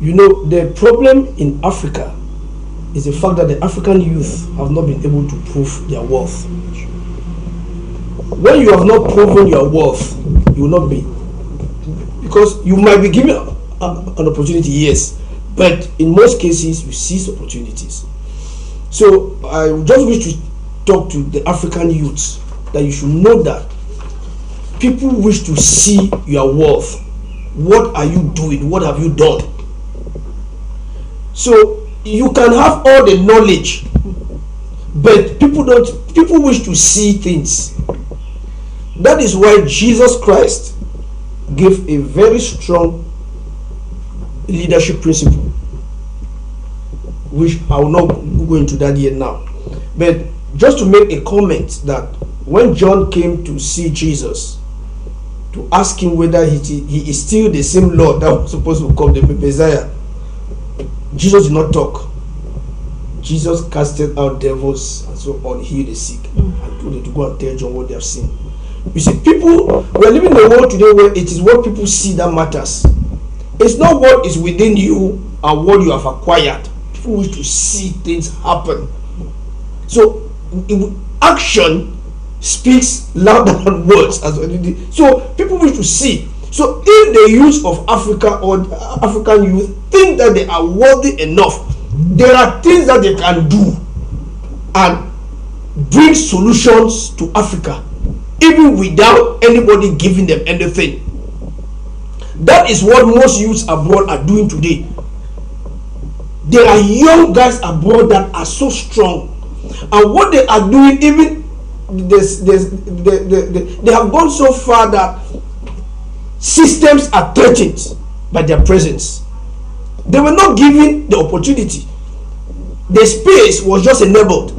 You know, the problem in Africa is the fact that the African youth have not been able to prove their worth. When you have not proven your worth, you will not be. Because you might be given an opportunity, yes, but in most cases, you seize opportunities. So I just wish to talk to the African youths that you should know that people wish to see your worth. What are you doing? What have you done? So you can have all the knowledge, but people wish to see things. That is why Jesus Christ gave a very strong leadership principle, which I will not go into that yet now. But just to make a comment that when John came to see Jesus, to ask him whether he is still the same Lord that was supposed to come, the Messiah, Jesus did not talk. Jesus casted out devils and so on, healed the sick, and told them to go and tell John what they have seen. You see, people, we are living in a world today where it is what people see that matters. It's not what is within you and what you have acquired. People wish to see things happen. So, action speaks louder than words. So, people wish to see. So, if the youth of Africa or African youth think that they are worthy enough, there are things that they can do and bring solutions to Africa, even without anybody giving them anything. That is what most youths abroad are doing today. There are young guys abroad that are so strong, and what they are doing, even they have gone so far that systems are threatened by their presence. They were not given the opportunity. The space was just enabled.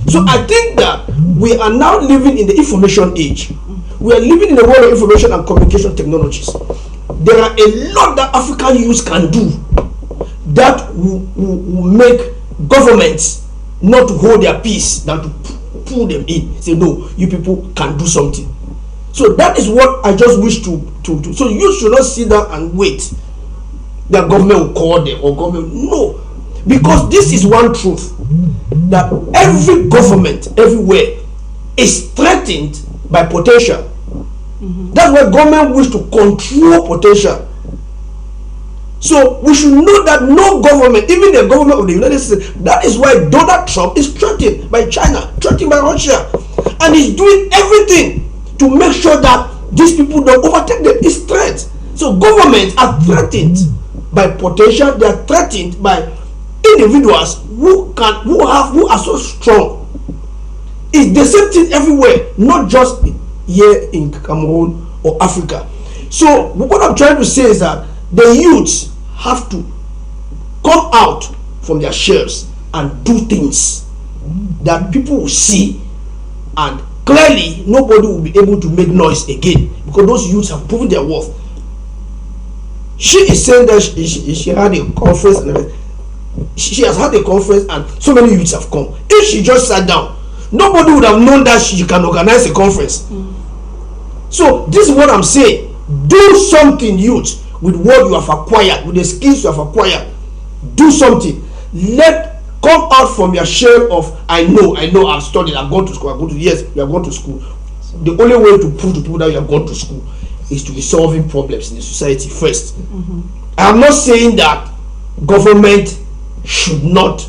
So I think that we are now living in the information age. We are living in the world of information and communication technologies. There are a lot that African youth can do that will make governments not to hold their peace, than to pull them in. Say, no, you people can do something. So that is what I just wish to. So you should not sit down and wait that government will call them or government. No. Because this is one truth, that every government everywhere is threatened by potential. That's why government wish to control potential. So we should know that no government, even the government of the United States, that is why Donald Trump is threatened by China, threatened by Russia, and he's doing everything to make sure that these people don't overtake them. It's threat. So governments are threatened by potential. They are threatened by individuals who are so strong. It's the same thing everywhere, not just here in Cameroon or Africa. So what I'm trying to say is that the youths have to come out from their shells and do things that people will see, and clearly nobody will be able to make noise again, because those youths have proven their worth. She is saying that she had a conference, and she has had a conference and so many youths have come. If she just sat down, nobody would have known that she can organize a conference. So this is what I'm saying. Do something, youth, with what you have acquired, with the skills you have acquired. Do something. Come out from your shell of I know, I've studied, I've gone to school, yes, you have gone to school. The only way to prove to people that you have gone to school is to be solving problems in the society first. I'm not saying that government should not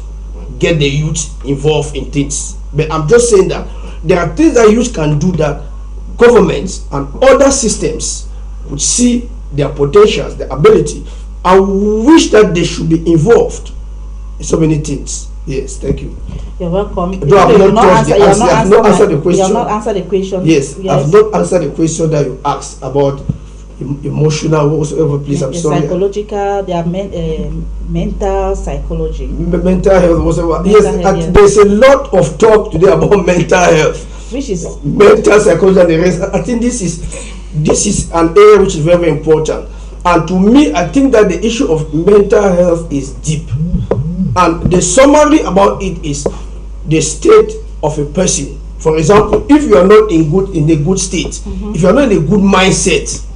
get the youth involved in things, but I'm just saying that there are things that youth can do that governments and other systems would see their potentials, their ability, and wish that they should be involved in so many things. Yes, thank you. You're welcome. Though I have not answered the question. You have not answered the question. Yes, I have not answered the question that you asked about emotional whatsoever. Please, I'm sorry. Psychological, they are mental psychology. Mental health whatsoever. Yes, there's a lot of talk today about mental health, which is mental psychology and the rest. I think this is an area which is very, very important. And to me, I think that the issue of mental health is deep. And the summary about it is the state of a person. For example, if you are not in a good state, if you are not in a good mindset,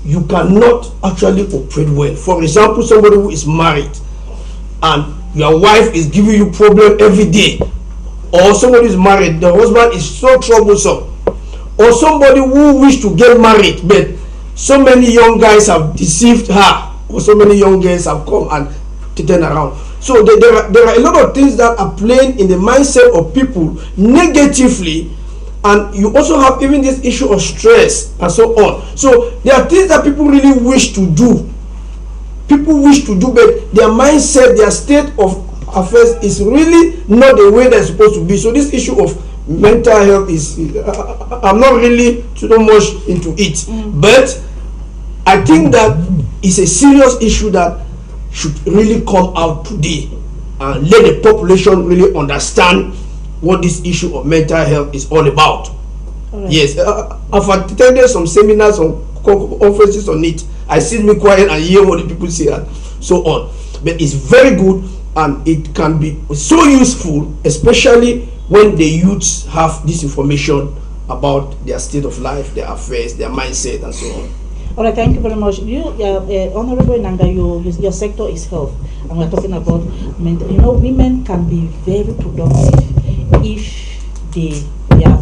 you cannot actually operate well. For example, somebody who is married and your wife is giving you problem every day, or somebody is married, the husband is so troublesome, or somebody who wish to get married but so many young guys have deceived her, or so many young girls have come and taken around. So there are a lot of things that are playing in the mindset of people negatively, and you also have even this issue of stress and so on. So there are things that people really wish to do, but their mindset, their state of affairs is really not the way they're supposed to be. So this issue of mental health is I'm not really too much into it, but I think that it's a serious issue that should really come out today and let the population really understand what this issue of mental health is all about. All right. Yes, I've attended some seminars on conferences on it. I sit me quiet and hear what the people say and so on. But it's very good, and it can be so useful, especially when the youths have this information about their state of life, their affairs, their mindset, and so on. All right, thank you very much. You, Honorable Nanga, your sector is health, and we're talking about mental. You know, women can be very productive if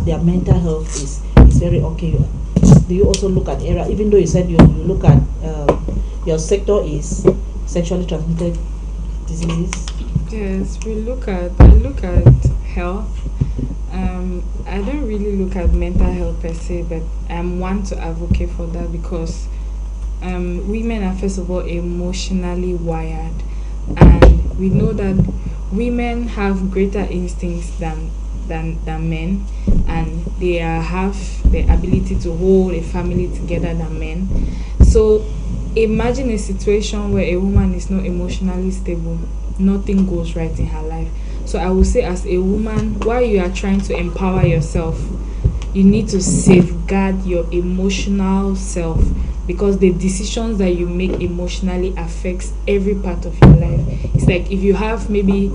their mental health is very okay. Do you also look at area? Even though you said you look at your sector is sexually transmitted diseases. Yes, I look at health. I don't really look at mental health per se, but I'm one to advocate for that because women are first of all emotionally wired, and we know that women have greater instincts than men, and they have the ability to hold a family together than men. So imagine a situation where a woman is not emotionally stable, nothing goes right in her life. So I would say, as a woman, while you are trying to empower yourself, you need to safeguard your emotional self, because the decisions that you make emotionally affects every part of your life. It's like if you have maybe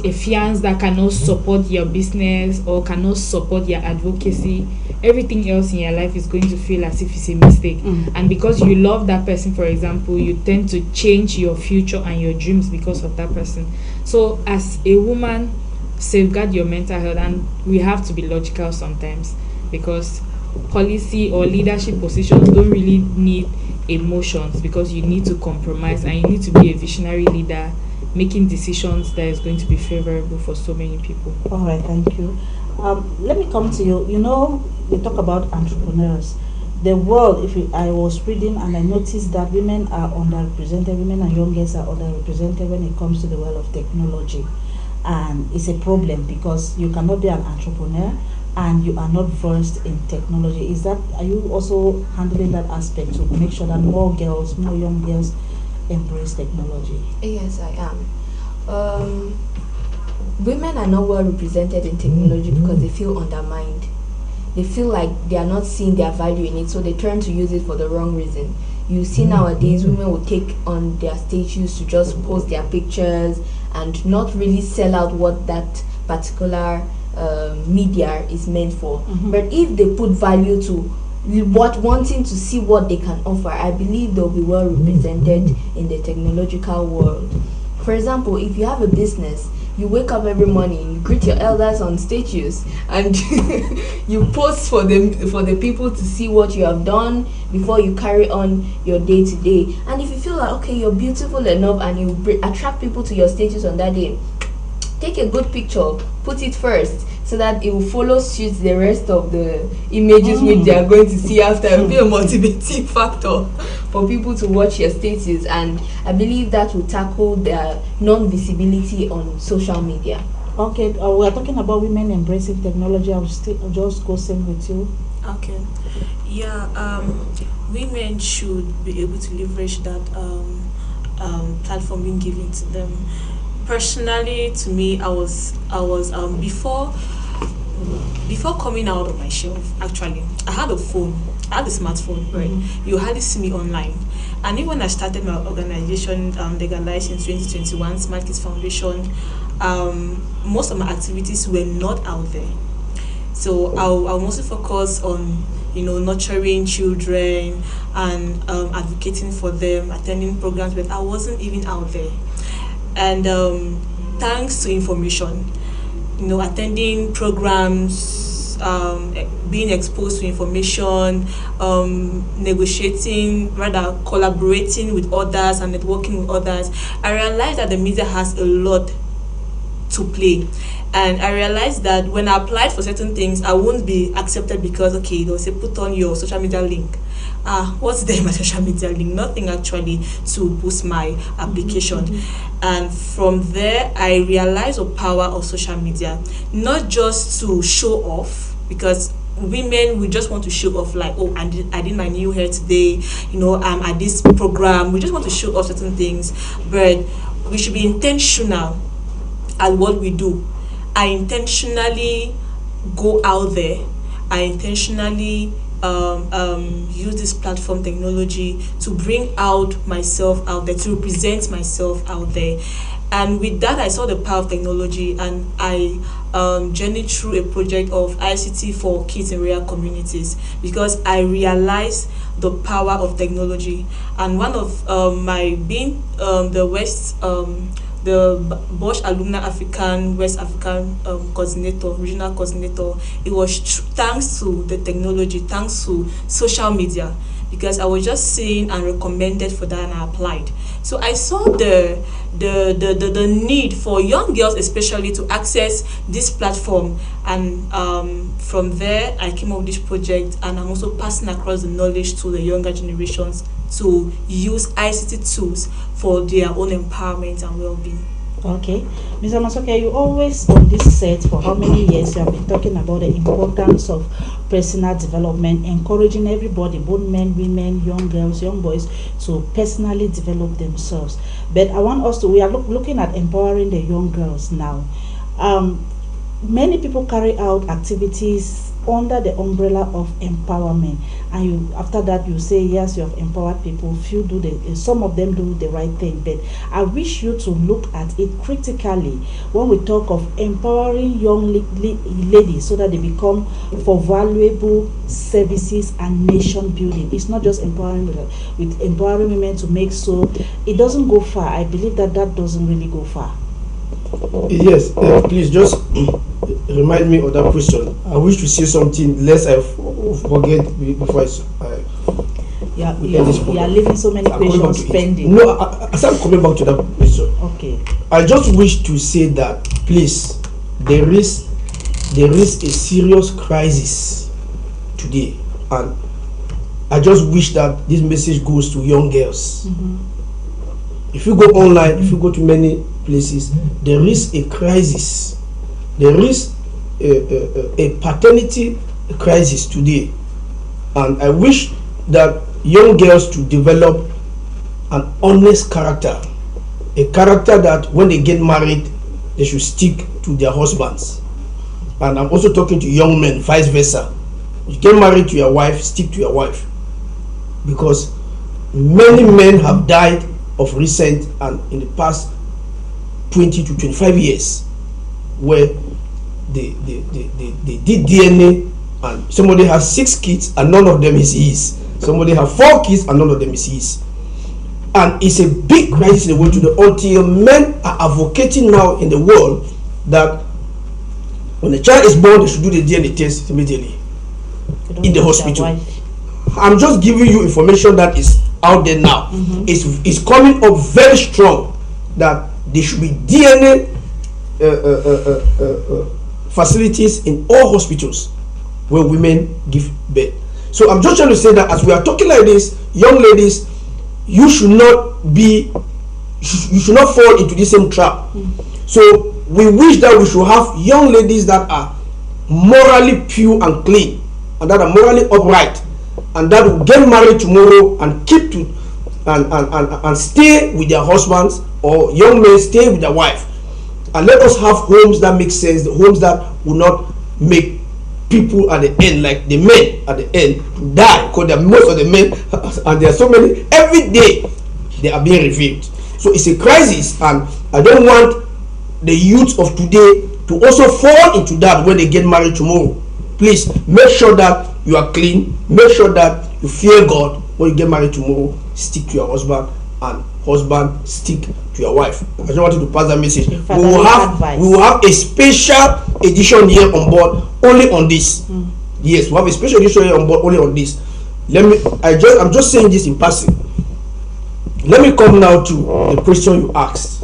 a fiance that cannot support your business or cannot support your advocacy, everything else in your life is going to feel as if it's a mistake. And because you love that person, for example, you tend to change your future and your dreams because of that person. So as a woman, safeguard your mental health, and we have to be logical sometimes, because policy or leadership positions don't really need emotions, because you need to compromise and you need to be a visionary leader, making decisions that is going to be favorable for so many people. All right, thank you. Let me come to you. You know, we talk about entrepreneurs. The world, I was reading and I noticed that women are underrepresented, women and young girls are underrepresented when it comes to the world of technology. And it's a problem because you cannot be an entrepreneur and you are not versed in technology. Are you also handling that aspect to make sure that more young girls embrace technology? Yes, I am. Women are not well represented in technology because they feel undermined. They feel like they are not seeing their value in it, so they turn to use it for the wrong reason. You see nowadays, women will take on their statues to just post their pictures and not really sell out what that particular media is meant for. But if they put value to wanting to see what they can offer, I believe they'll be well represented in the technological world. For example, if you have a business, you wake up every morning, you greet your elders on statues, and you post for the people to see what you have done before you carry on your day to day. And if you feel like, okay, you're beautiful enough and you attract people to your statues on that day, take a good picture, put it first, so that it will follow suit the rest of the images which they are going to see after. It will be a motivating factor for people to watch your status, and I believe that will tackle their non-visibility on social media. Okay, we are talking about women embracing technology. I'll just go same with you. Okay, yeah, women should be able to leverage that platform being given to them. Personally, to me, I was before coming out of my shelf, actually, I had a smartphone, right? You hardly see me online. And even when I started my organization, legalized in 2021, Smart Kids Foundation, most of my activities were not out there. So I'll mostly focus on, nurturing children and advocating for them, attending programs, but I wasn't even out there. And thanks to information, attending programs, being exposed to information, rather collaborating with others and networking with others, I realized that the media has a lot to play. And I realized that when I applied for certain things, I won't be accepted because, okay, they'll say, put on your social media link. What's there in my social media link? Nothing actually to boost my application. And from there, I realized the power of social media, not just to show off, because women, we just want to show off, like, oh, I did my new hair today, I'm at this program. We just want to show off certain things, but we should be intentional at what we do. I intentionally go out there. I intentionally use this platform technology to bring out myself out there, to represent myself out there. And with that, I saw the power of technology, and I journeyed through a project of ICT for kids in rural communities, because I realized the power of technology. And one of my being the Bosch Alumni West African regional coordinator, it was thanks to the technology, thanks to social media, because I was just seeing and recommended for that, and I applied. So I saw the need for young girls especially to access this platform, and from there I came up with this project, and I'm also passing across the knowledge to the younger generations to use ICT tools for their own empowerment and well-being. Okay, Mr. Masoke, you always on this set for how many years you have been talking about the importance of personal development, encouraging everybody, both men, women, young girls, young boys, to personally develop themselves. But I want us to, we are looking at empowering the young girls now. Many people carry out activities under the umbrella of empowerment, and you, after that, you say yes, you have empowered people. Few do some of them do the right thing, but I wish you to look at it critically when we talk of empowering young ladies so that they become for valuable services and nation building. It's not just empowering with empowering women to make, so it doesn't go far. I believe that doesn't really go far. Yes, please just remind me of that question. I wish to say something lest I forget before you are leaving so many questions pending. No, as I'm coming back to that question. Okay. I just wish to say that, please, there is a serious crisis today, and I just wish that this message goes to young girls. If you go online, if you go to many places, there is a crisis. There is a paternity crisis today, and I wish that young girls to develop an honest character, a character that when they get married, they should stick to their husbands. And I'm also talking to young men, vice versa. You get married to your wife, stick to your wife, because many men have died of recent and in the past 20 to 25 years, where they did DNA, and somebody has 6 kids and none of them is his. Somebody has 4 kids and none of them is his. And it's a big crisis in the world today, until men are advocating now in the world that when a child is born, they should do the DNA test immediately in the hospital. I'm just giving you information that is out there now. It's coming up very strong that there should be DNA facilities in all hospitals where women give birth. So I'm just trying to say that as we are talking like this, young ladies, you should not fall into the same trap. So we wish that we should have young ladies that are morally pure and clean, and that are morally upright, and that will get married tomorrow and keep to and stay with their husbands, or young men stay with their wife. And let us have homes that make sense, the homes that will not make people at the end, like the men at the end, die, because most of the men, and there are so many, every day they are being revealed. So it's a crisis, and I don't want the youth of today to also fall into that when they get married tomorrow. Please make sure that you are clean. Make sure that you fear God. When you get married tomorrow, stick to your husband, and husband stick to your wife. I just wanted to pass that message. We will have a special edition here on board only on this. Yes, we have a special edition here on board only on this. I'm just saying this in passing. Let me come now to the question you asked.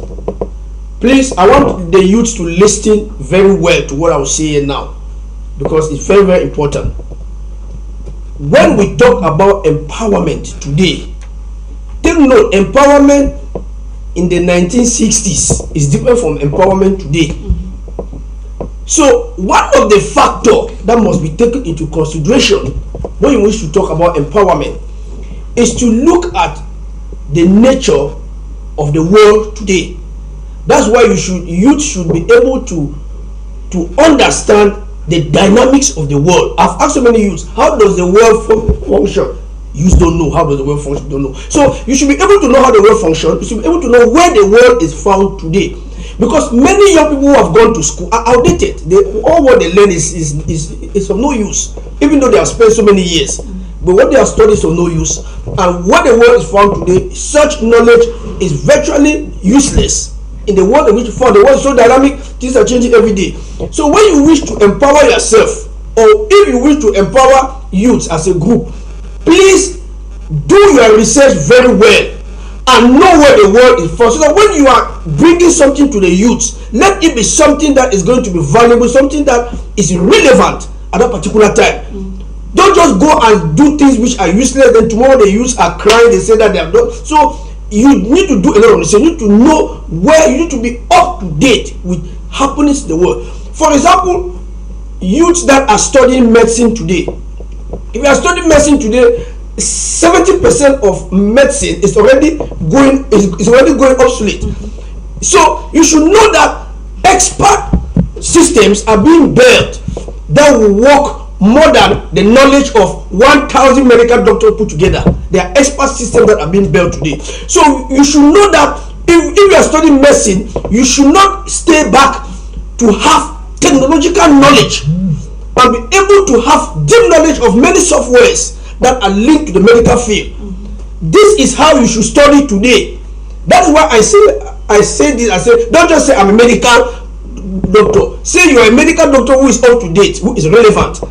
Please, I want the youth to listen very well to what I will say here now, because it's very, very important. When we talk about empowerment today, take note, empowerment in the 1960s is different from empowerment today. So one of the factors that must be taken into consideration when you wish to talk about empowerment is to look at the nature of the world today. That's why youth should be able to understand the dynamics of the world. I've asked so many youths, how does the world function? Youths don't know how does the world function, don't know. So you should be able to know how the world functions. You should be able to know where the world is found today. Because many young people who have gone to school are outdated. All what they learn is of no use, even though they have spent so many years. But what they have studied is of no use. And what the world is found today, such knowledge is virtually useless. In the world in which you found, the world is so dynamic, things are changing every day. So when you wish to empower yourself, or if you wish to empower youths as a group, please do your research very well and know where the world is from, so that when you are bringing something to the youths, let it be something that is going to be valuable, something that is relevant at that particular time. Don't just go and do things which are useless, then tomorrow the youths are crying, they say that they have done. So you need to do a lot of research. You need to know where, you need to be up to date with happenings in the world. For example, youths that are studying medicine today, if you are studying medicine today, 70% of medicine is already going obsolete. So you should know that expert systems are being built that will work more than the knowledge of 1,000 medical doctors put together. There are expert systems that are being built today. So you should know that if you are studying medicine, you should not stay back to have technological knowledge and be able to have deep knowledge of many softwares that are linked to the medical field. This is how you should study today. That's why I say this. I say, don't just say I'm a medical doctor. Say you are a medical doctor who is up to date, who is relevant.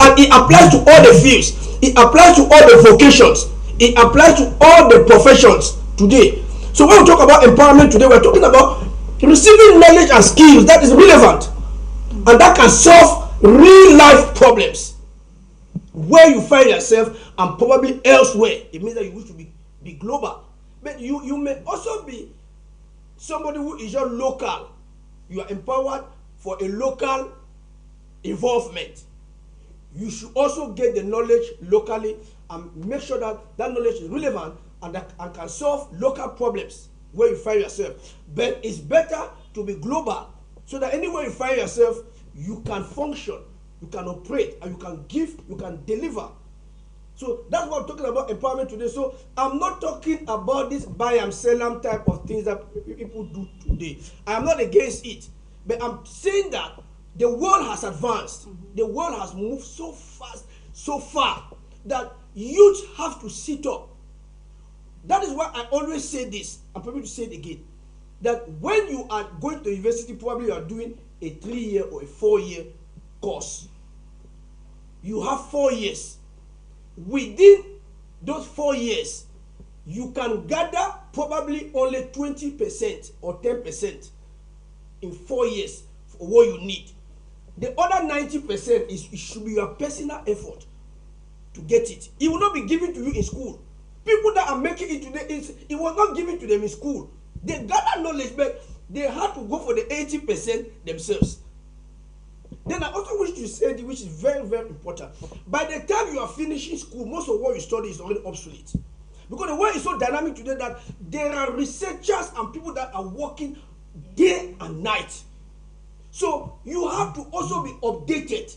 And it applies to all the fields. It applies to all the vocations. It applies to all the professions today. So when we talk about empowerment today, we're talking about receiving knowledge and skills that is relevant and that can solve real life problems where you find yourself and probably elsewhere. It means that you wish to be global. But you may also be somebody who is just local. You are empowered for a local involvement. You should also get the knowledge locally and make sure that that knowledge is relevant and can solve local problems where you find yourself. But it's better to be global so that anywhere you find yourself, you can function, you can operate, and you can give, you can deliver. So that's what I'm talking about empowerment today. So I'm not talking about this buy and sell them type of things that people do today. I am not against it. But I'm saying that the world has advanced. The world has moved so fast, so far, that youth have to sit up. That is why I always say this, I'm probably to say it again, that when you are going to university, probably you are doing a 3-year or a 4-year course. You have 4 years. Within those 4 years, you can gather probably only 20% or 10% in 4 years for what you need. The other 90% it should be your personal effort to get it. It will not be given to you in school. People that are making it today, it was not given to them in school. They gather knowledge, but they had to go for the 80% themselves. Then I also wish to say, which is very, very important. By the time you are finishing school, most of what you study is already obsolete. Because the world is so dynamic today that there are researchers and people that are working day and night. So you have to also be updated,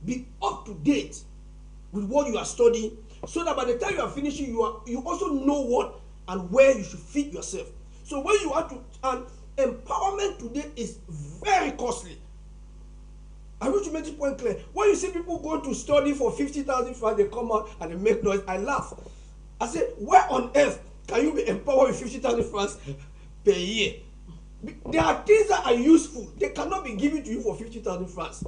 be up to date with what you are studying, so that by the time you are finishing, you also know what and where you should fit yourself. So when you are to, and empowerment today is very costly. I wish to make this point clear. When you see people go to study for 50,000 francs, they come out and they make noise, I laugh. I say, where on earth can you be empowered with 50,000 francs per year? There are things that are useful. They cannot be given to you for 50,000 francs.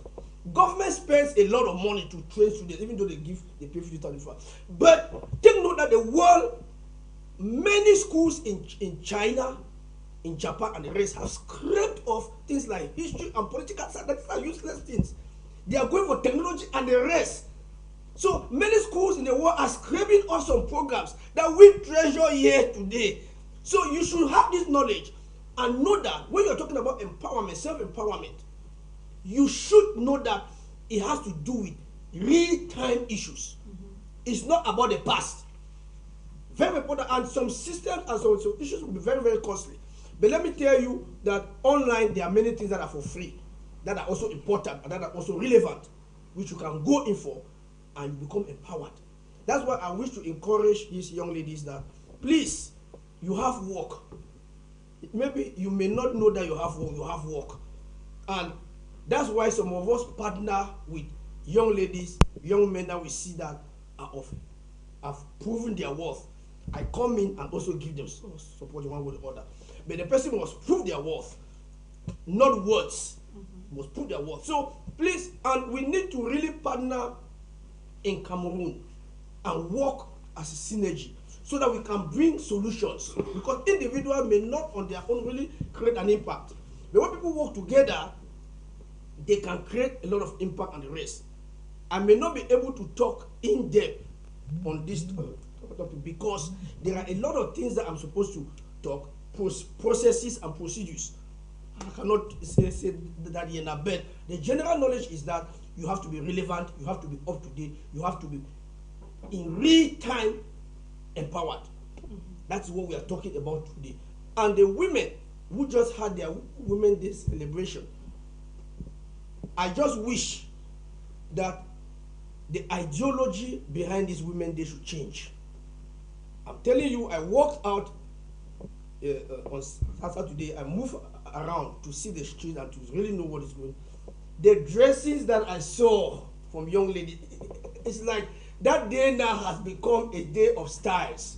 Government spends a lot of money to train students, even though they pay 50,000 francs. But take note that the world, many schools in China, in Japan, and the rest have scraped off things like history and political science. That are useless things. They are going for technology and the rest. So many schools in the world are scraping off some programs that we treasure here today. So you should have this knowledge and know that when you're talking about empowerment, self-empowerment, you should know that it has to do with real-time issues. It's not about the past. Very important, and some systems and some issues will be very, very costly. But let me tell you that online there are many things that are for free, that are also important and that are also relevant, which you can go in for and you become empowered. That's why I wish to encourage these young ladies that please, you have work. Maybe you may not know that you have work. And that's why some of us partner with young ladies, young men that we see that have proven their worth. I come in and also give them support one way or the other. But the person must prove their worth, not words. Must prove their worth. So please, and we need to really partner in Cameroon and work as a synergy so that we can bring solutions. Because individuals may not on their own really create an impact. But when people work together, they can create a lot of impact on the rest. I may not be able to talk in depth on this topic because there are a lot of things that I'm supposed to talk, processes and procedures. I cannot say that here now, but the general knowledge is that you have to be relevant, you have to be up to date, you have to be in real time empowered. That's what we are talking about today. And the women who just had their Women's Day celebration, I just wish that the ideology behind this Women's Day should change. I'm telling you, I walked out on Saturday. I moved around to see the street and to really know what is going on. The dresses that I saw from young ladies, it's like that day now has become a day of styles.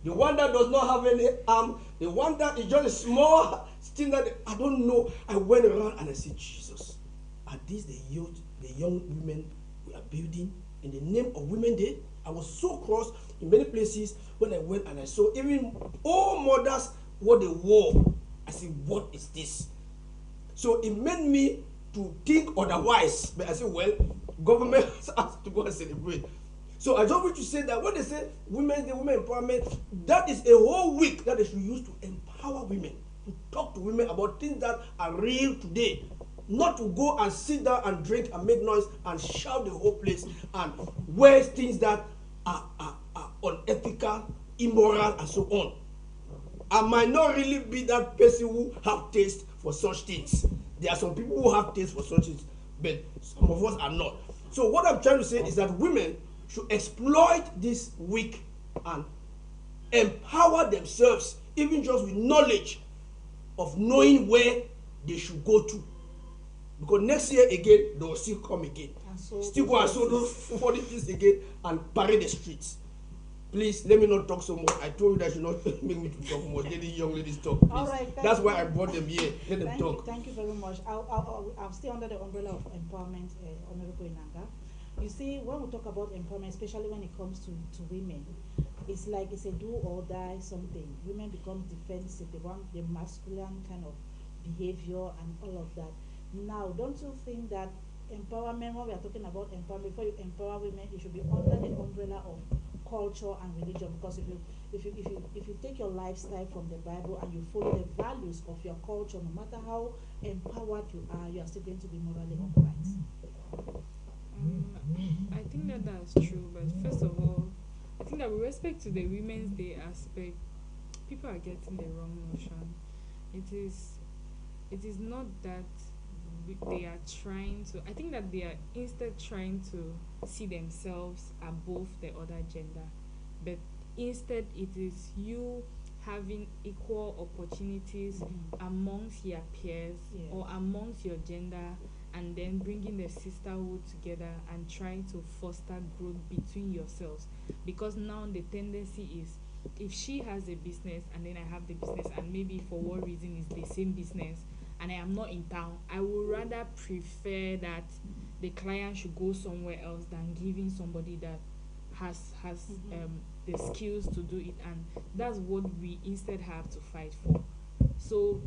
The one that does not have any arm, the one that is just a small thing that I don't know. I went around and I said, Jesus, are these the young women we are building in the name of Women's Day? I was so cross in many places when I went and I saw even all mothers what they wore. I said, what is this? So it made me to think otherwise. But I said, well, government has to go and celebrate. So I just want to say that when they say Women's Day, women empowerment, that is a whole week that they should use to empower women, to talk to women about things that are real today. Not to go and sit down and drink and make noise and shout the whole place and wear things that are unethical, immoral, and so on. I might not really be that person who have taste for such things. There are some people who have taste for such things, but some of us are not. So what I'm trying to say is that women should exploit this week and empower themselves, even just with knowledge of knowing where they should go to. Because next year again, they will still come again. Still go and sow those funny things again and parade the streets. Please, let me not talk so much. I told you that you should not make me to talk more. Let the young ladies talk, please. All right, that's why I brought them here. Let them talk. Thank you very much. I'll stay under the umbrella of empowerment, Honorable Inanga. You see, when we talk about empowerment, especially when it comes to women, it's like it's a do or die something. Women become defensive. They want the masculine kind of behavior and all of that. Now, don't you think that empowerment, when we are talking about empowerment, before you empower women, it should be under the umbrella of culture and religion? Because if you take your lifestyle from the Bible and you follow the values of your culture, no matter how empowered you are still going to be morally upright. I think that that's true, but first of all, I think that with respect to the Women's Day aspect, people are getting the wrong notion. It is not that they are trying to, I think that they are instead trying to see themselves above the other gender, but instead it is you having equal opportunities amongst your peers or amongst your gender and then bringing the sisterhood together and trying to foster growth between yourselves. Because now the tendency is, if she has a business and then I have the business, and maybe for what reason is the same business and I am not in town, I would rather prefer that the client should go somewhere else than giving somebody that has the skills to do it. And that's what we instead have to fight for. So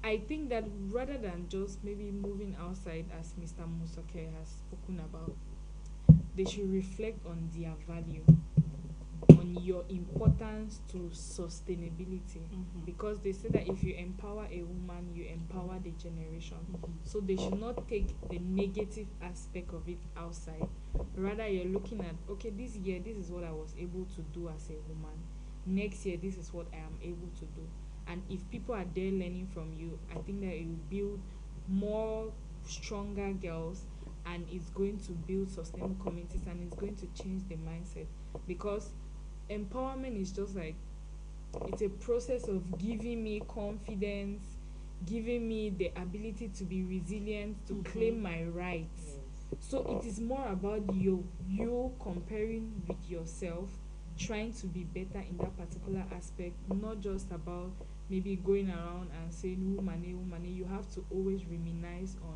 I think that rather than just maybe moving outside, as Mr. Musoke has spoken about, they should reflect on their value, on your importance to sustainability. Because they say that if you empower a woman, you empower the generation. So they should not take the negative aspect of it outside. Rather, you're looking at, okay, this year this is what I was able to do as a woman, next year this is what I am able to do. And if people are there learning from you, I think that it will build more stronger girls, and it's going to build sustainable communities, and it's going to change the mindset. Because empowerment is just like, it's a process of giving me confidence, giving me the ability to be resilient, to claim my rights. So it is more about you comparing with yourself, trying to be better in that particular aspect, not just about maybe going around and saying woman. You have to always reminisce on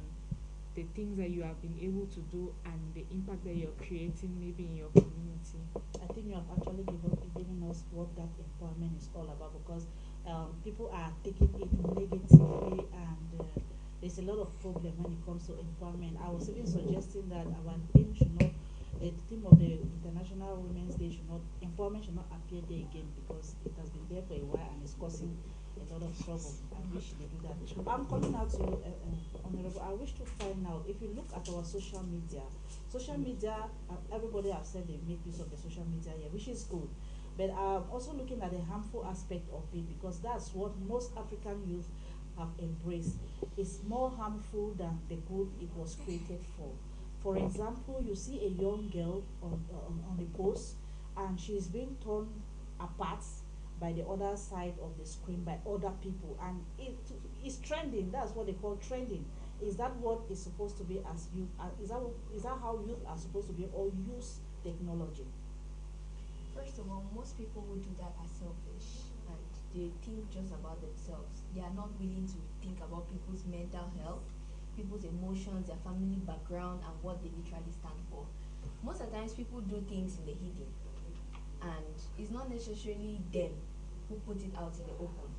the things that you have been able to do and the impact that you're creating maybe in your community. I think you have actually given us what that empowerment is all about, because people are taking it negatively, and there's a lot of problem when it comes to empowerment. I was even suggesting that our theme should not, the theme of the International Women's Day should not, empowerment should not appear there again, because it has been there for a while and it's causing a lot of trouble. I wish they do that. I'm coming out to you, Honorable. I wish to find out, if you look at our social media, everybody have said they make use of the social media here, which is good. But I'm also looking at the harmful aspect of it, because that's what most African youth have embraced. It's more harmful than the good it was created for. For example, you see a young girl on the post, and she's being torn apart by the other side of the screen by other people, and it is trending. That's what they call trending. Is that what is supposed to be as youth? Is that how youth are supposed to be, or use technology? First of all, most people who do that are selfish, and they think just about themselves. They are not willing to think about people's mental health, people's emotions, their family background, and what they literally stand for. Most of the times people do things in the hidden, and it's not necessarily them who put it out in the open.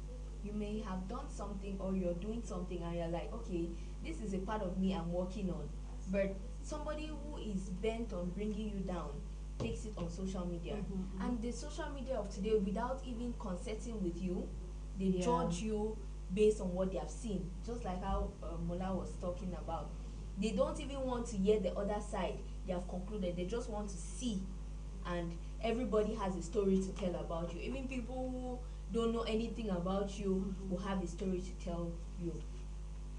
You may have done something, or you're doing something, and you're like, okay, this is a part of me I'm working on. But somebody who is bent on bringing you down takes it on social media. And the social media of today, without even consulting with you, they judge you based on what they have seen. Just like how Mola was talking about. They don't even want to hear the other side. They have concluded. They just want to see. And everybody has a story to tell about you. Even people who don't know anything about you will have a story to tell you.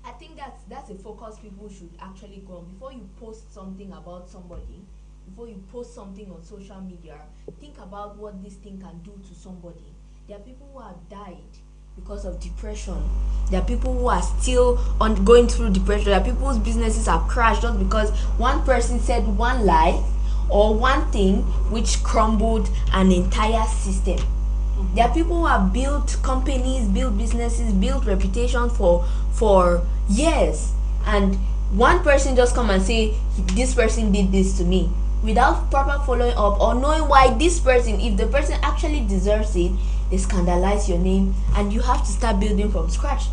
I think that's a focus people should actually go on. Before you post something about somebody, before you post something on social media, think about what this thing can do to somebody. There are people who have died because of depression. There are people who are still going through depression. There are people whose businesses have crashed just because one person said one lie or one thing which crumbled an entire system. There are people who have built companies, built businesses, built reputation for years, and one person just come and say this person did this to me without proper following up or knowing why this person, if the person actually deserves it, they scandalize your name, and you have to start building from scratch.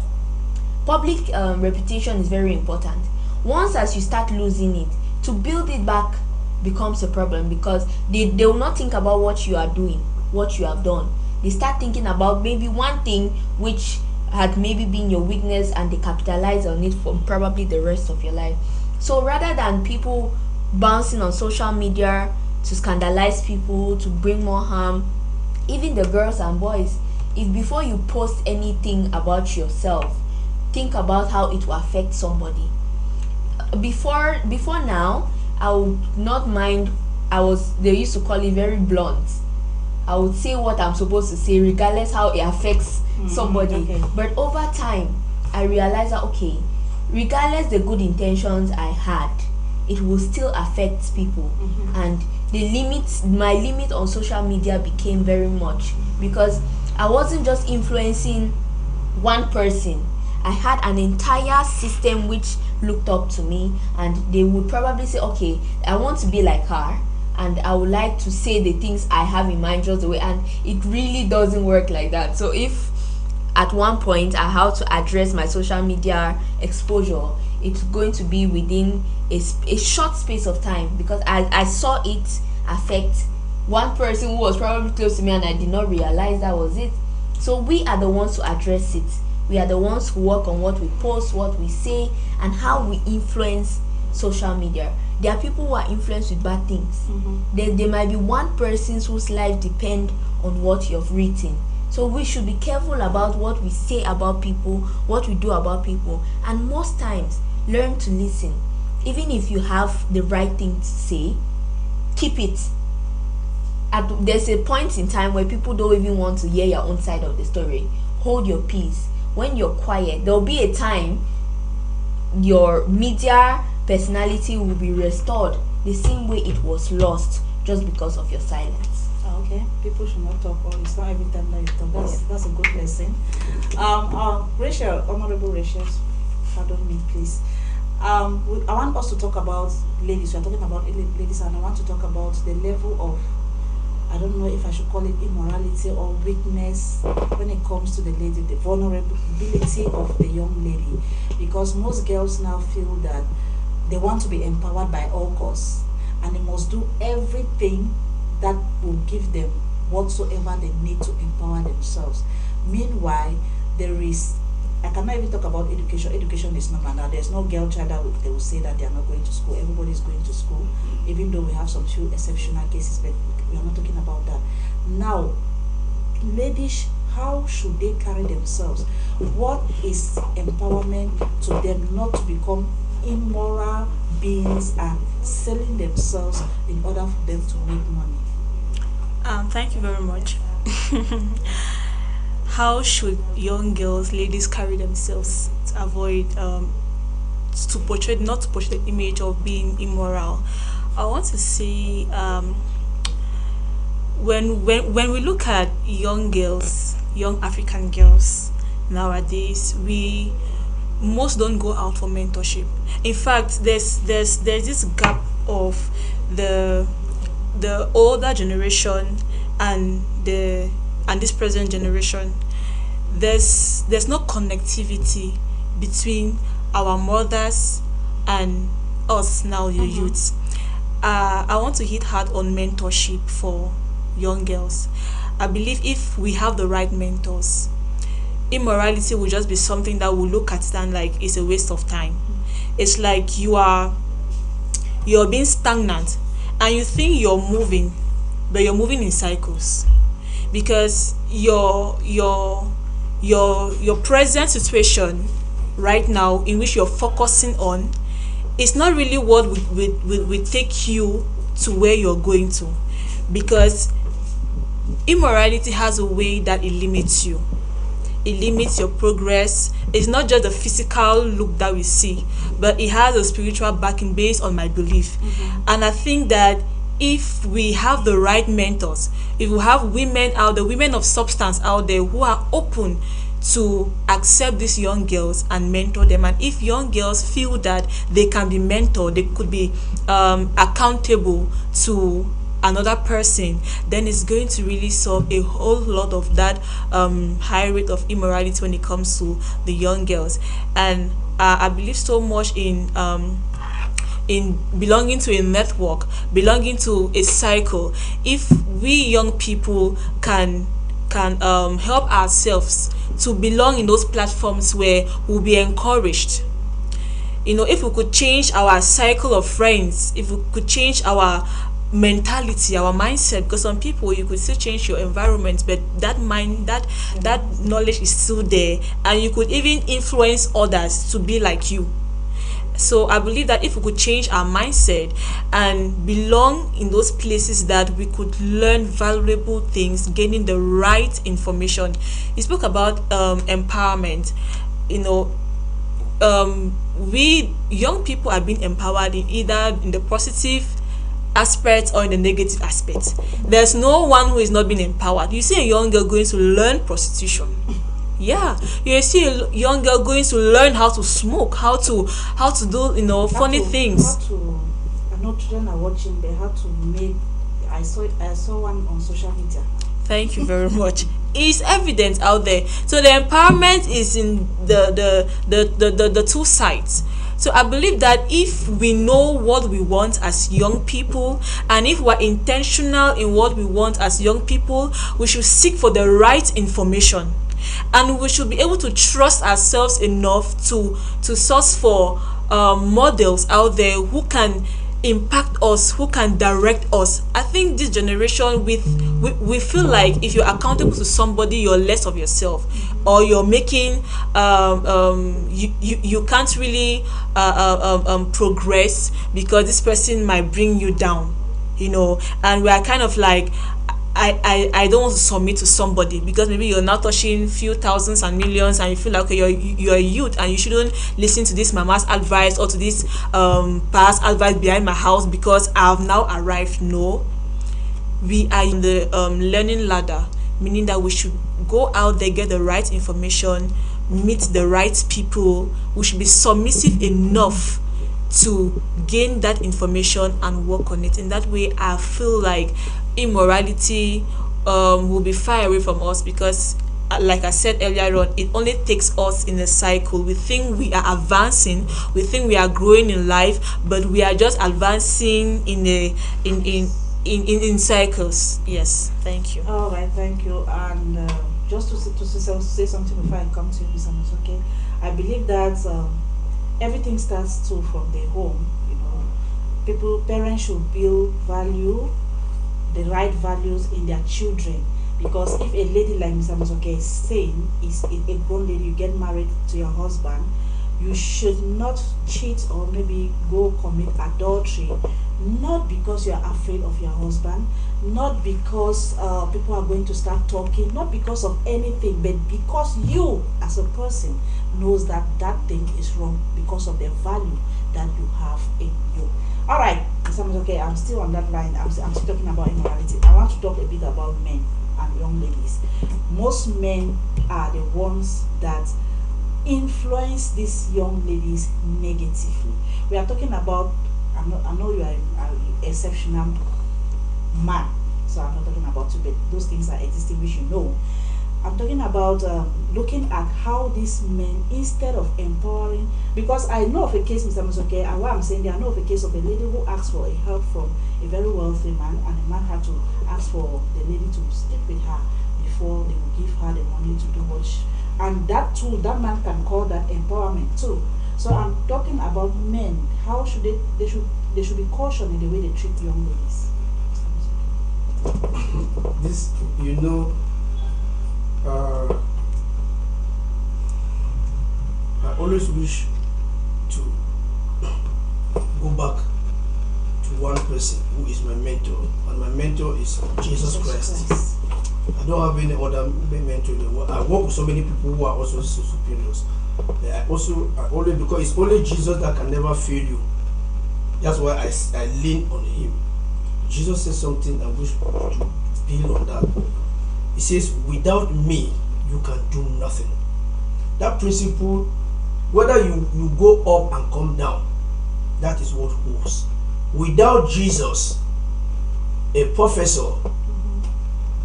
Public reputation is very important. Once as you start losing it, to build it back becomes a problem, because they will not think about what you are doing, what you have done. They start thinking about maybe one thing which had maybe been your weakness, and they capitalize on it for probably the rest of your life. So rather than people bouncing on social media to scandalize people, to bring more harm, even the girls and boys, if before you post anything about yourself, think about how it will affect somebody. Before now, I would not mind. They used to call it very blunt. I would say what I'm supposed to say regardless how it affects somebody. Okay. But over time, I realized that, okay, regardless the good intentions I had, it will still affect people. And my limit on social media became very much, because I wasn't just influencing one person. I had an entire system which looked up to me, and they would probably say, okay, I want to be like her, and I would like to say the things I have in mind just the way. And it really doesn't work like that. So if at one point I have to address my social media exposure, it's going to be within a short space of time, because I saw it affect one person who was probably close to me, and I did not realize that was it. So we are the ones to address it. We are the ones who work on what we post, what we say, and how we influence social media. There are people who are influenced with bad things. There might be one person whose life depends on what you've written. So we should be careful about what we say about people, what we do about people, and most times learn to listen. Even if you have the right thing to say, keep it. There's a point in time where people don't even want to hear your own side of the story. Hold your peace. When you're quiet, there'll be a time your media personality will be restored the same way it was lost just because of your silence. Okay, people should not talk, or it's not every time that you talk. That's a good lesson. Rachel, Honorable Rachel, pardon me, please. I want us to talk about ladies. We are talking about ladies, and I want to talk about the level of, I don't know if I should call it immorality or weakness when it comes to the lady, the vulnerability of the young lady. Because most girls now feel that they want to be empowered by all costs, and they must do everything that will give them whatsoever they need to empower themselves. Meanwhile, there is, I cannot even talk about education. Education is normal now. There's no girl child that they will say that they are not going to school. Everybody is going to school, even though we have some few exceptional cases, but we are not talking about that. Now, ladies, how should they carry themselves? What is empowerment to them not to become immoral beings and selling themselves in order for them to make money? Thank you very much. How should young girls, ladies, carry themselves to avoid not to portray the image of being immoral? I want to say when we look at young girls, young African girls nowadays, most don't go out for mentorship. In fact, there's this gap of the older generation and this present generation. There's no connectivity between our mothers and us now, the youths. I want to hit hard on mentorship for young girls. I believe if we have the right mentors, immorality will just be something that will look at it and like it's a waste of time. It's like you're being stagnant and you think you're moving, but you're moving in cycles, because your present situation right now in which you're focusing on is not really what will take you to where you're going to, because immorality has a way that it limits you. It limits your progress. It's not just the physical look that we see, but it has a spiritual backing based on my belief. And I think that if we have the right mentors, if we have women out there, women of substance out there who are open to accept these young girls and mentor them, and if young girls feel that they can be mentored, they could be accountable to another person, then it's going to really solve a whole lot of that high rate of immorality when it comes to the young girls. And I believe so much in belonging to a network, belonging to a cycle. If we young people can help ourselves to belong in those platforms where we'll be encouraged, if we could change our cycle of friends, if we could change our mentality, our mindset, because some people you could still change your environment, but that knowledge is still there, and you could even influence others to be like you. So I believe that if we could change our mindset and belong in those places that we could learn valuable things, gaining the right information. You spoke about empowerment. we young people are being empowered in either in the positive aspect or in the negative aspect. There's no one who is not being empowered. You see a young girl going to learn prostitution. Yeah, you see a young girl going to learn how to smoke, how to do funny things. I know children are watching. They have to make. I saw one on social media. Thank you very much. It's evident out there. So the empowerment is in the two sides. So I believe that if we know what we want as young people, and if we're intentional in what we want as young people, we should seek for the right information, and we should be able to trust ourselves enough to source for models out there who can impact us, who can direct us. I think this generation, we feel like if you're accountable to somebody, you're less of yourself, or you're making you can't really progress because this person might bring you down, and we are kind of like, I don't want to submit to somebody because maybe you're now touching few thousands and millions, and you feel like, okay, you're a youth and you shouldn't listen to this mama's advice or to this past advice behind my house because I've now arrived. No, we are in the learning ladder, meaning that we should go out there, get the right information, meet the right people. We should be submissive enough to gain that information and work on it. In that way, I feel like immorality will be far away from us, because like I said earlier on, it only takes us in a cycle. We think we are advancing, we think we are growing in life, but we are just advancing in cycles. Yes, thank you. All right, thank you. And just to say something before I come to you, Mr. Musoke, I believe that everything starts too from the home. Parents should build value, the right values in their children. Because if a lady like Mr. Musoke is saying, is a grown lady, you get married to your husband, you should not cheat or maybe go commit adultery, not because you are afraid of your husband, not because people are going to start talking, not because of anything, but because you as a person knows that that thing is wrong, because of the value that you have in you. All right, Mr. Musoke, I'm still on that line. I'm still talking about immorality. I want to talk a bit about men and young ladies. Most men are the ones that influence these young ladies negatively. We are talking about, I know you are an exceptional man, so I'm not talking about you, but those things are existing which you know. I'm talking about looking at how these men, instead of empowering, because I know of a case, Mr. Musoke, and what I'm saying there, I know of a case of a lady who asked for a help from a very wealthy man, and the man had to ask for the lady to sleep with her before they would give her the money to do what she, and that too, that man can call that empowerment too. So I'm talking about men. How should they should be cautious in the way they treat young ladies. This, I always wish to go back to one person who is my mentor, and my mentor is Jesus Christ. I don't have any other mentor in the world. I work with so many people who are also so superiors. I always, because it's only Jesus that can never fail you. That's why I lean on him. Jesus says something I wish to build on that. He says, without me, you can do nothing. That principle, whether you go up and come down, that is what holds. Without Jesus, a professor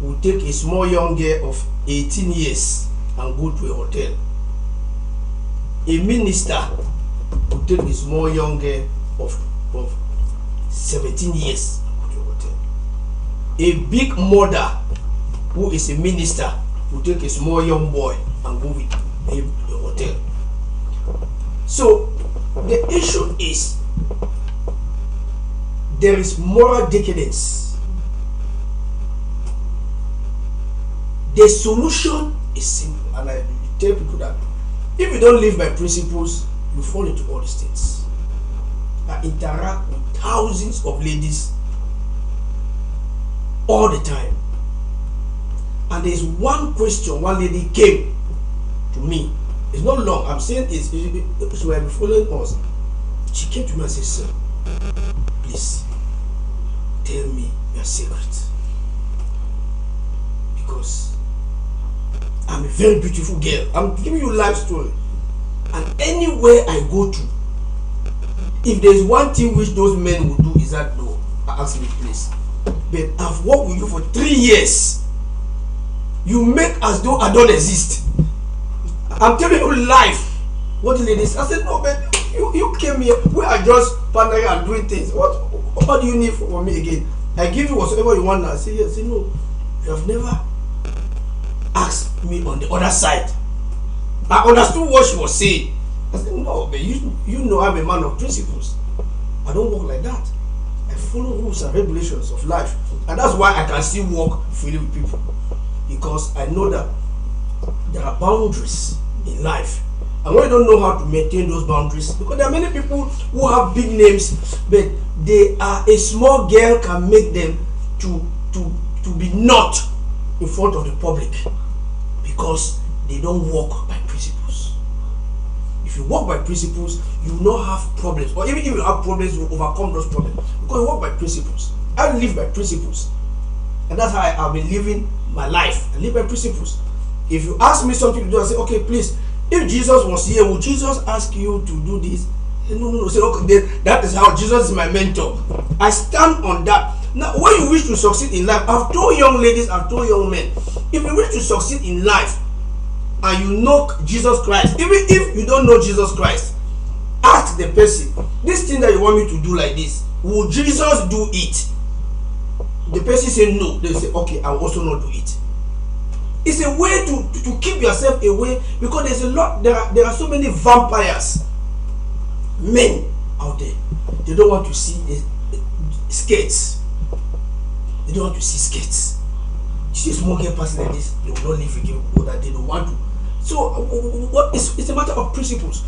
will take a small young girl of 18 years and go to a hotel. A minister will take a small young girl of 17 years and go to a hotel. A big mother who is a minister will take a small young boy and go with him to a hotel. So the issue is, there is moral decadence. The solution is simple, and I tell people that if you don't live by principles, you fall into all these things. I interact with thousands of ladies all the time, and there's one question. One lady came to me It's not long. I'm saying it's she will be following us. She came to me and said, "Sir, please tell me your secret, because I'm a very beautiful girl. I'm giving you life story, and anywhere I go to, if there's one thing which those men will do is that no, ask me please. But I've worked with you for 3 years. You make as though I don't exist. I'm telling you life. What the ladies? I said, no, but you came here. We are just partnering and doing things. What do you need from me again? I give you whatever you want now. I say, yes. I say, no. You have never asked me on the other side. I understood what she was saying. I said, no, but you know I'm a man of principles. I don't work like that. I follow rules and regulations of life. And that's why I can still walk freely with people. Because I know that there are boundaries in life. And when you don't know how to maintain those boundaries, because there are many people who have big names, but they are a small girl can make them to be not in front of the public because they don't walk by principles. If you walk by principles, you will not have problems, or even if you have problems, you will overcome those problems because you walk by principles. I live by principles, and that's how I've been living my life. I live by principles. If you ask me something to do, I say, okay, please. If Jesus was here, would Jesus ask you to do this? No. Say, okay, that is how Jesus is my mentor. I stand on that. Now, when you wish to succeed in life, I've told young ladies, I've told young men, if you wish to succeed in life and you know Jesus Christ, even if you don't know Jesus Christ, ask the person, this thing that you want me to do like this, will Jesus do it? The person say no. They say, okay, I will also not do it. It's a way to keep yourself away, because there's a lot, there are so many vampires, men out there. They don't want to see skirts. They don't want to see skirts. You see a small girl passing like this, they will not live again, or that they don't want to. So it's a matter of principles.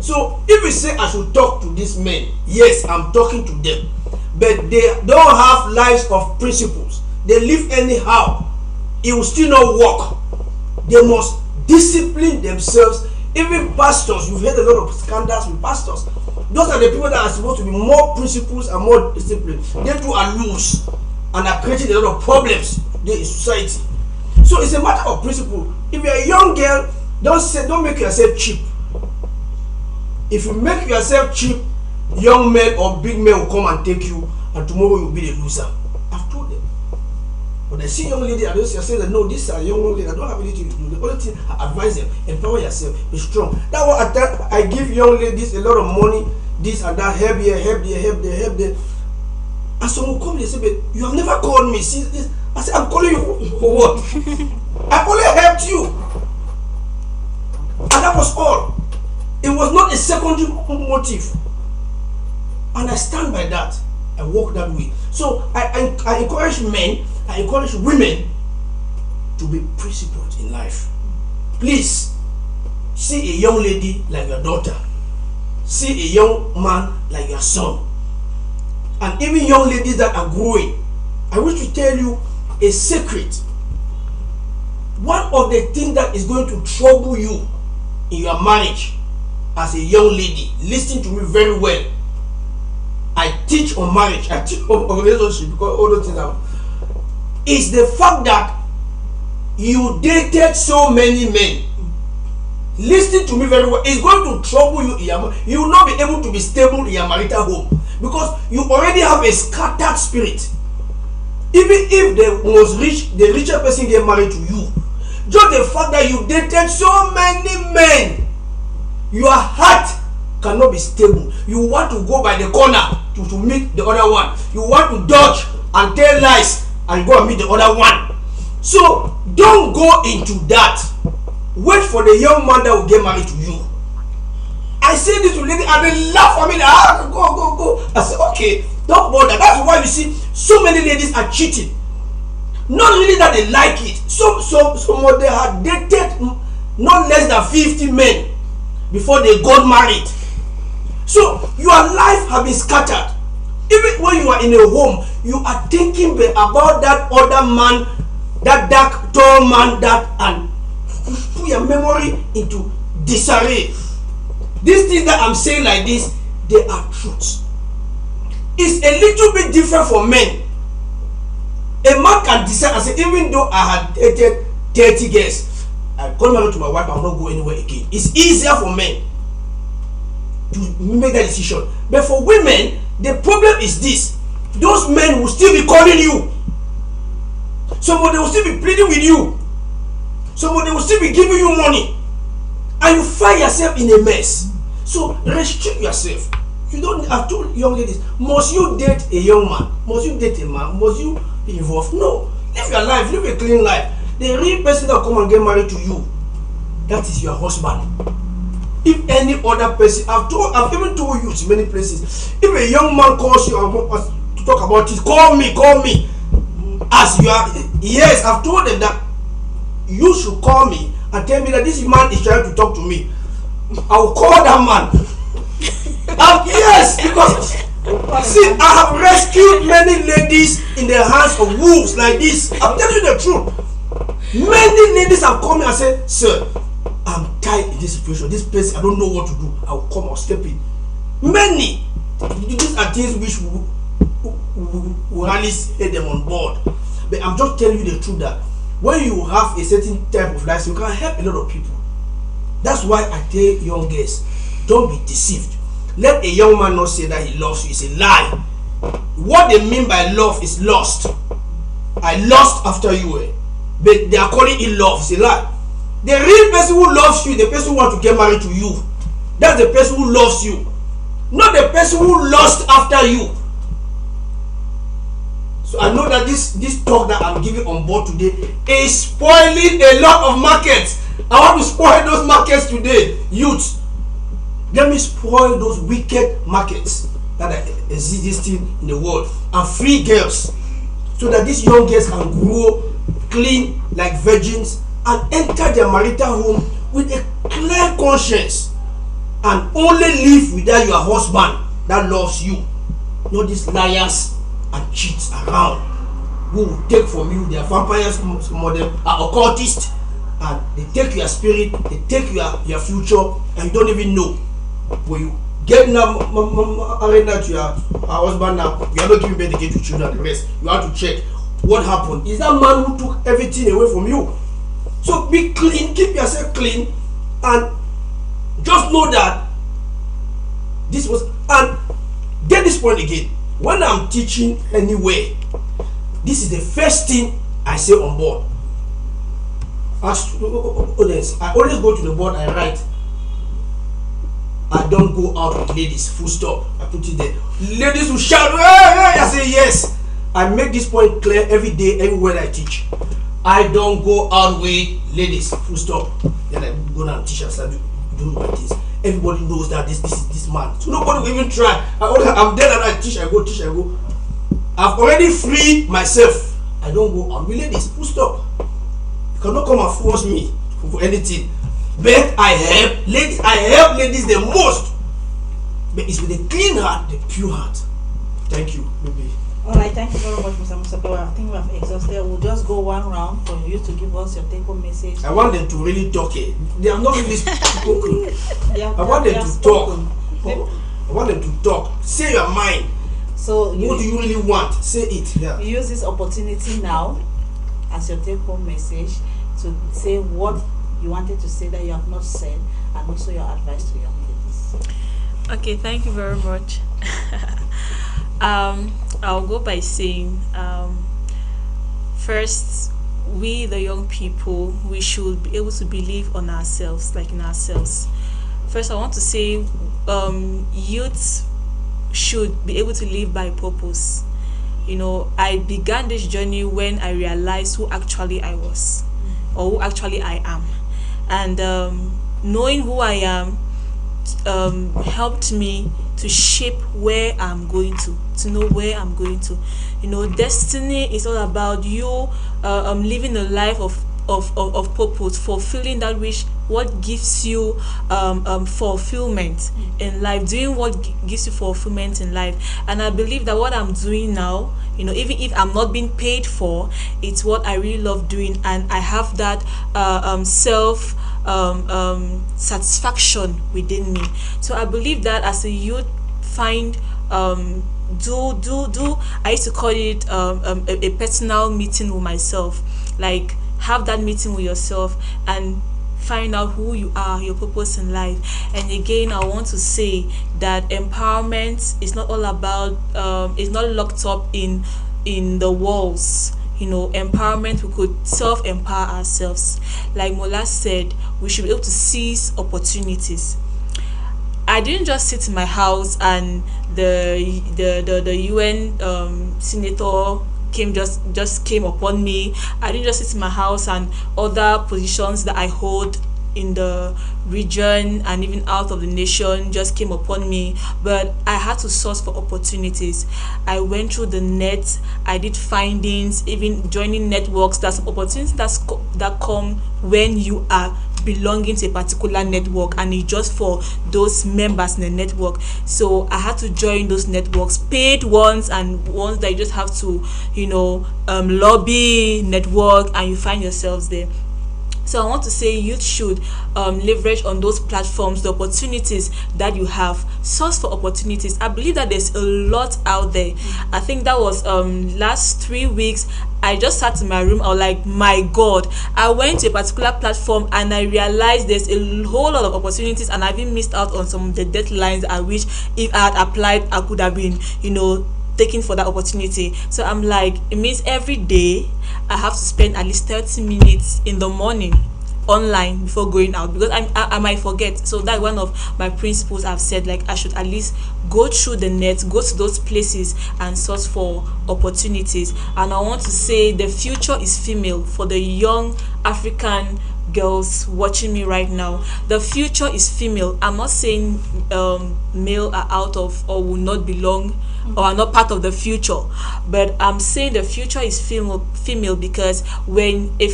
So if you say I should talk to these men, yes, I'm talking to them, but they don't have lives of principles. They live anyhow. It will still not work. They must discipline themselves. Even pastors, you've heard a lot of scandals with pastors. Those are the people that are supposed to be more principles and more disciplined. They too are loose and are creating a lot of problems in society. So it's a matter of principle. If you're a young girl, don't make yourself cheap. If you make yourself cheap, young men or big men will come and take you, and tomorrow you'll be the loser. I've told them. When I see young lady, I don't say that no, this is a young lady, I don't have anything to do. The only thing I advise them, empower yourself, be strong. That's what I give young ladies a lot of money, this and that, help here, help there, help there, help there. And someone come and say, but you have never called me since this. I said, I'm calling you for what? I only helped you. And that was all. It was not a secondary motive. And I stand by that. I walk that way. So I encourage men, I encourage women to be principled in life. Please, see a young lady like your daughter. See a young man like your son. And even young ladies that are growing. I wish to tell you a secret. One of the things that is going to trouble you in your marriage as a young lady, listen to me very well. I teach on marriage, I teach on relationship, because all those things are, is the fact that you dated so many men. Listen to me very well. It's going to trouble you in your, you will not be able to be stable in your marital home, because you already have a scattered spirit. Even if the richer person get married to you, just the fact that you dated so many men, your heart cannot be stable. You want to go by the corner to meet the other one. You want to dodge and tell lies and go and meet the other one. So don't go into that. Wait for the young man that will get married to you. I say this to lady and they laugh at me. Go. I say, okay, don't bother. That's why you see so many ladies are cheating. Not really that they like it. Some of them have dated not less than 50 men before they got married. So your life has been scattered. Even when you are in a home, you are thinking about that other man, that dark, tall man, that, and threw your memory into disarray. These things that I'm saying like this, they are truths. It's a little bit different for men. A man can decide and say, even though I had dated 30 girls, I come married to my wife, I will not go anywhere again. It's easier for men to make that decision. But for women, the problem is this. Those men will still be calling you. Somebody will still be pleading with you. Somebody will still be giving you money. And you find yourself in a mess. So restrict yourself. You don't have to, young ladies, must you date a young man? Must you date a man? Must you be involved? No. Live your life, live a clean life. The real person that come and get married to you, that is your husband. If any other person, I've even told you in many places, if a young man calls you and wants to talk about it, call me. As you are, yes, I've told them that you should call me and tell me that this man is trying to talk to me. I will call that man. Yes, because see, I have rescued many ladies in the hands of wolves like this. I'm telling you the truth. Many ladies have come and said, sir, I'm tied in this situation. This place, I don't know what to do. I will come, I'll step in. Many. These are things which will hardly get them on board. But I'm just telling you the truth that when you have a certain type of life, you can help a lot of people. That's why I tell young girls, don't be deceived. Let a young man not say that he loves you. It's a lie. What they mean by love is lust. I lust after you. But they are calling it love. It's a lie. The real person who loves you, the person who wants to get married to you, that's the person who loves you. Not the person who lusts after you. So I know that this talk that I'm giving on board today is spoiling a lot of markets. I want to spoil those markets today. Youth, let me spoil those wicked markets that are existing in the world and free girls, so that these young girls can grow clean like virgins and enter their marital home with a clear conscience and only live without your husband that loves you. Not these liars and cheats around who will take from you. They are vampires, some of them are occultists, and they take your spirit, they take your future, and you don't even know. When you get married to your husband now, you are not giving birth again to children and the rest. You have to check what happened. Is that man who took everything away from you? So be clean, keep yourself clean, and just know that this was, and get this point again. When I'm teaching anywhere, this is the first thing I say on board. As students, I always go to the board and write. I don't go out with ladies, full stop. I put it there. Ladies will shout, hey, hey, I say yes. I make this point clear every day, everywhere I teach. I don't go out with ladies, full stop. Then I go down and teach and start doing my things. Everybody knows that this is this man. So nobody will even try. I'm there and I teach, I go. I've already freed myself. I don't go out with ladies, full stop. You cannot come and force me for anything. But I help ladies the most. But it's with a clean heart, the pure heart. Thank you, baby. Alright, thank you very much, Mr. Musabewa. I think we have exhausted. We'll just go one round for you to give us your take-home message. I want them to really talk. They are not really spoken. I want them to talk. I want them to talk. Say your mind. So what do you really want? Say it. Yeah. You use this opportunity now as your take-home message to say what you wanted to say that you have not said, and also your advice to young ladies. Okay, thank you very much. I'll go by saying, first, we the young people, we should be able to believe on ourselves, like in ourselves. First, I want to say, youth should be able to live by purpose. You know, I began this journey when I realized who actually I was, or who actually I am. And knowing who I am helped me to shape where I'm going to know where I'm going to. You know, destiny is all about you living a life of purpose, fulfilling that which what gives you fulfillment in life, doing what gives you fulfillment in life. And I believe that what I'm doing now, you know, even if I'm not being paid for, it's what I really love doing, and I have that self satisfaction within me. So I believe that as a youth, find do I used to call it a personal meeting with myself. Like, have that meeting with yourself and find out who you are, your purpose in life. And again, I want to say that empowerment is not all about it's not locked up in the walls. Empowerment, we could self-empower ourselves. Like Mola said, we should be able to seize opportunities. I didn't just sit in my house and the UN senator just came upon me. I didn't just sit in my house and other positions that I hold in the region and even out of the nation just came upon me, but I had to source for opportunities. I went through the net, I did findings, even joining networks. There's opportunities that come when you are belonging to a particular network and it's just for those members in the network. So I had to join those networks, paid ones and ones that you just have to lobby, network, and you find yourselves there. So I want to say youth should leverage on those platforms, the opportunities that you have. Source for opportunities. I believe that there's a lot out there. I think that was last 3 weeks. I just sat in my room. I was like, my God. I went to a particular platform and I realized there's a whole lot of opportunities, and I've even missed out on some of the deadlines I wish if I had applied, I could have been, taken for that opportunity. So I'm like, it means every day I have to spend at least 30 minutes in the morning online before going out, because I might forget. So that's one of my principles. I've said, like, I should at least go through the net, go to those places and source for opportunities. And I want to say the future is female. For the young African girls watching me right now, the future is female. I'm not saying male are out of or will not belong or are not part of the future, but I'm saying the future is female because when a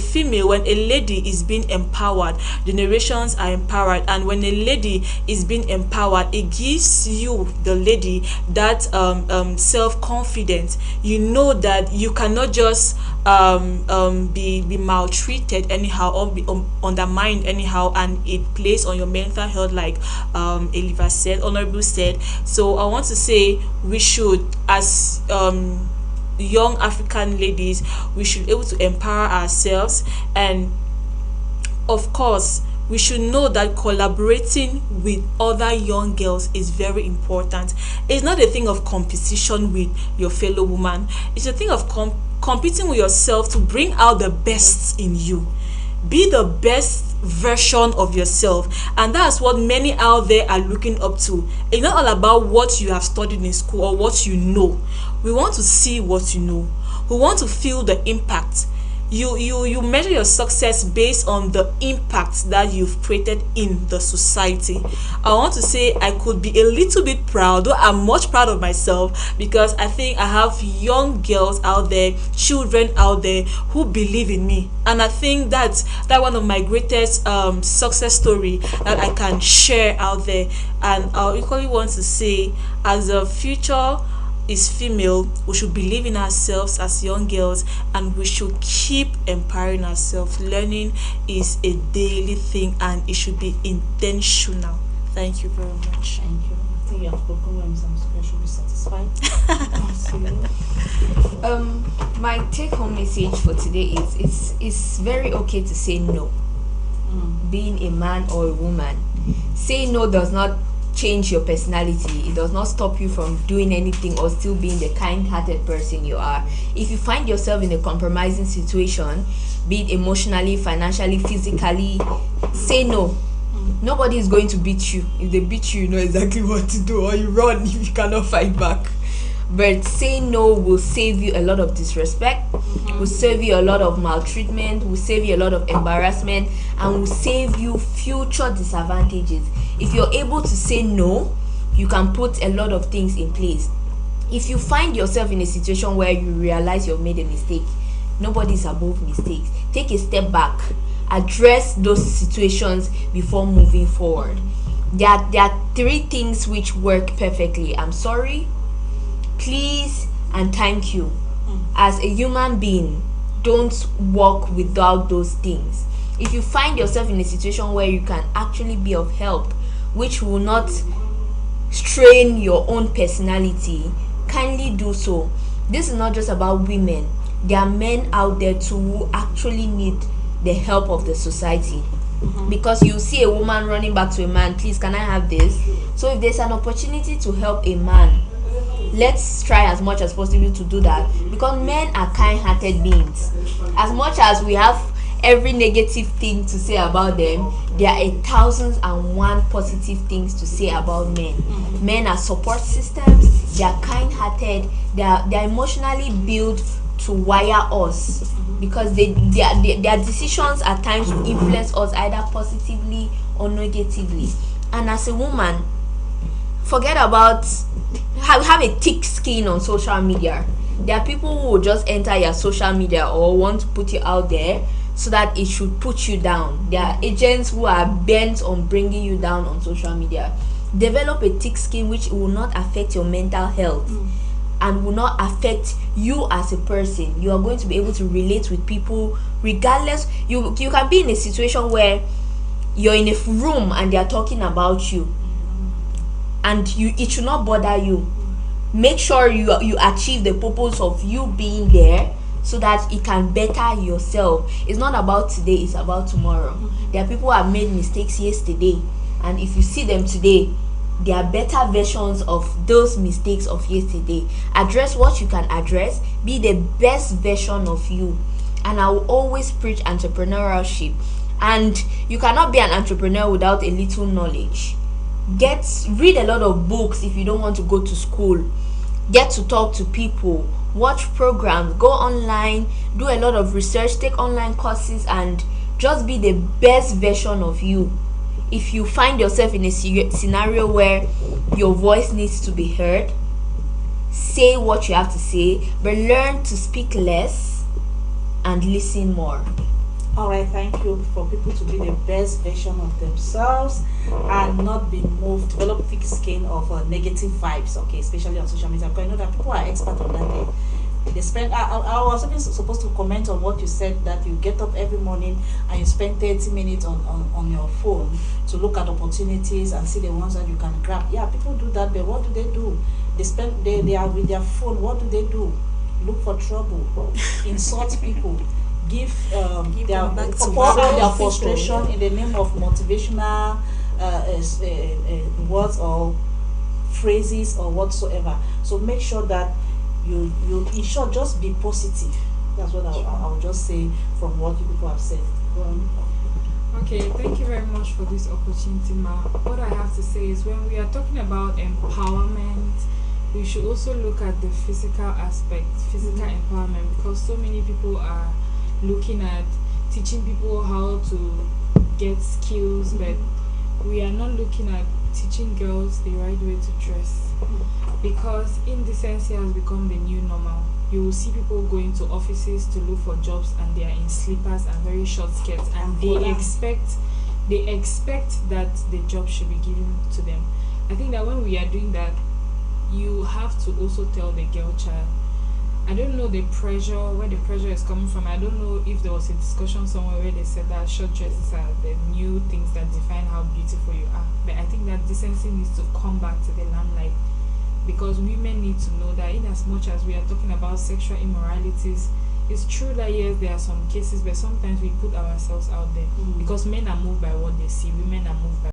lady is being empowered, generations are empowered. And when a lady is being empowered, it gives you, the lady, that self-confidence. You know that you cannot just be maltreated anyhow or be undermined anyhow, and it plays on your mental health, like Eliva said, Honorable said. So I want to say we should, as young African ladies, we should be able to empower ourselves. And of course, we should know that collaborating with other young girls is very important. It's not a thing of competition with your fellow woman. It's a thing of competing with yourself to bring out the best in you. Be the best version of yourself, and that's what many out there are looking up to. It's not all about what you have studied in school or what you know. We want to see what you know. We want to feel the impact. You measure your success based on the impact that you've created in the society. I want to say I could be a little bit proud, though I'm much proud of myself, because I think I have young girls out there, children out there who believe in me. And I think that's one of my greatest success story that I can share out there. And I equally want to say, as a future is female, we should believe in ourselves as young girls, and we should keep empowering ourselves. Learning is a daily thing and it should be intentional. Thank you very much. Thank you. I think you have spoken well, Ms. Amsuka. Should be satisfied. My take-home message for today is it's very okay to say no. Being a man or a woman, saying no does not change your personality. It does not stop you from doing anything or still being the kind-hearted person you are. If you find yourself in a compromising situation, be it emotionally, financially, physically, say no. Nobody is going to beat you. If they beat you, you know exactly what to do, or you run if you cannot fight back. But saying no will save you a lot of disrespect, will save you a lot of maltreatment, will save you a lot of embarrassment, and will save you future disadvantages. If you're able to say no, you can put a lot of things in place. If you find yourself in a situation where you realize you've made a mistake, nobody is above mistakes. Take a step back, address those situations before moving forward. There are 3 things which work perfectly: I'm sorry, please, and thank you. As a human being, don't walk without those things. If you find yourself in a situation where you can actually be of help, which will not strain your own personality, kindly do so. This is not just about women. There are men out there too who actually need the help of the society. Because you see a woman running back to a man, please, can I have this? So if there's an opportunity to help a man, let's try as much as possible to do that, because men are kind-hearted beings. As much as we have every negative thing to say about them, there are 1,001 positive things to say about men. Men are support systems, they are kind-hearted, they are emotionally built to wire us, because their decisions at times will influence us either positively or negatively. And as a woman, forget about have a thick skin on social media. There are people who will just enter your social media or want to put you out there so that it should put you down. There are agents who are bent on bringing you down on social media. Develop a thick skin which will not affect your mental health and will not affect you as a person. You are going to be able to relate with people regardless. You can be in a situation where you're in a room and they are talking about you, and it should not bother you. Make sure you achieve the purpose of you being there so that it can better yourself. It's not about today, it's about tomorrow. There are people who have made mistakes yesterday, and if you see them today, they are better versions of those mistakes of yesterday. Address what you can address, be the best version of you. And I will always preach entrepreneurship, and you cannot be an entrepreneur without a little knowledge. Read a lot of books if you don't want to go to school. Get to talk to people, watch programs, go online, do a lot of research, take online courses, and just be the best version of you. If you find yourself in a scenario where your voice needs to be heard, say what you have to say, but learn to speak less and listen more. All right, thank you. For people to be the best version of themselves and not be moved, develop thick skin of negative vibes, okay, especially on social media, because I know that people are expert on that thing. They spend. I was even supposed to comment on what you said, that you get up every morning and you spend 30 minutes on your phone to look at opportunities and see the ones that you can grab. Yeah, people do that, but what do? They are with their phone. What do? Look for trouble, insult people, give their them back to pour out their people. frustration in the name of motivational words or phrases or whatsoever. So make sure that you in short, just be positive. That's what I would just say from what you people have said. Okay, thank you very much for this opportunity, Ma. What I have to say is, when we are talking about empowerment, we should also look at the physical aspect, physical empowerment, because so many people are looking at teaching people how to get skills, but we are not looking at teaching girls the right way to dress, because indecency has become the new normal. You will see people going to offices to look for jobs and they are in slippers and very short skirts, and they expect that the job should be given to them. I think that when we are doing that, you have to also tell the girl child. I don't know where the pressure is coming from. I don't know if there was a discussion somewhere where they said that short dresses are the new things that define how beautiful you are. But I think that decency needs to come back to the limelight, because women need to know that in as much as we are talking about sexual immoralities, it's true that yes, there are some cases, but sometimes we put ourselves out there because men are moved by what they see, women are moved by